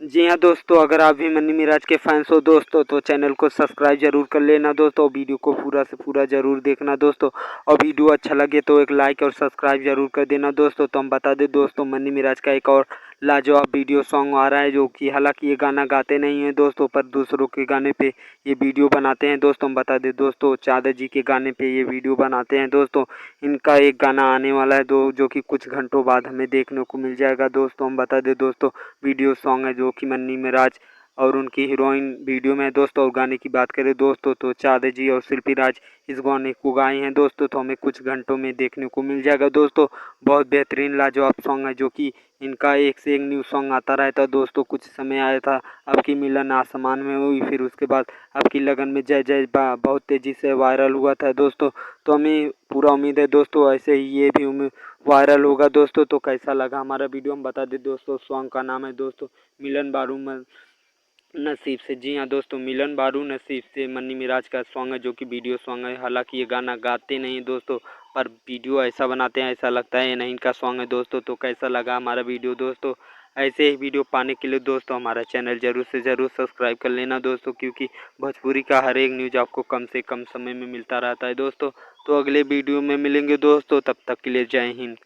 जी हाँ दोस्तों, अगर आप भी मन्नी मिराज के फैंस हो दोस्तों तो चैनल को सब्सक्राइब जरूर कर लेना दोस्तों। वीडियो को पूरा से पूरा जरूर देखना दोस्तों, और वीडियो अच्छा लगे तो एक लाइक और सब्सक्राइब जरूर कर देना दोस्तों। तो हम बता दें दोस्तों, मन्नी मिराज का एक और लाजवाब वीडियो सॉन्ग आ रहा है, जो कि हालांकि ये गाना गाते नहीं हैं दोस्तों, पर दूसरों के गाने पे ये वीडियो बनाते हैं दोस्तों। हम बता दें दोस्तों, चादर जी के गाने पे ये वीडियो बनाते हैं दोस्तों। इनका एक गाना आने वाला है जो कि कुछ घंटों बाद हमें देखने को मिल जाएगा दोस्तों। हम बता दें दोस्तों, वीडियो सॉन्ग है जो कि मन्नी मिराज और उनकी हीरोइन वीडियो में है दोस्तों। और गाने की बात करें दोस्तों तो चादर जी और शिल्पी राज इस गाने को गाए हैं दोस्तों, तो हमें कुछ घंटों में देखने को मिल जाएगा दोस्तों। बहुत बेहतरीन लाजवाब सॉन्ग है, जो कि इनका एक से एक न्यू सॉन्ग आता रहता है दोस्तों। कुछ समय आया था अब की मिलन आसमान में हुई, फिर उसके बाद अब की लगन में जय जय बहुत तेज़ी से वायरल हुआ था दोस्तों। तो हमें पूरा उम्मीद है दोस्तों ऐसे ही ये भी वायरल होगा दोस्तों। तो कैसा लगा हमारा वीडियो हम बता दें दोस्तों। सॉन्ग का नाम है दोस्तों मिलन बारू नसीब से। जी हाँ दोस्तों, मिलन बारू नसीब से मन्नी मिराज का सॉन्ग है, जो कि वीडियो सॉन्ग है। हालांकि ये गाना गाते नहीं दोस्तों, पर वीडियो ऐसा बनाते हैं ऐसा लगता है ये नहीं इनका सॉन्ग है दोस्तों। तो कैसा लगा हमारा वीडियो दोस्तों। ऐसे ही वीडियो पाने के लिए दोस्तों हमारा चैनल जरूर से ज़रूर सब्सक्राइब कर लेना दोस्तों, क्योंकि भोजपुरी का हर एक न्यूज़ आपको कम से कम समय में मिलता रहता है दोस्तों। तो अगले वीडियो में मिलेंगे दोस्तों, तब तक के लिए जय हिंद।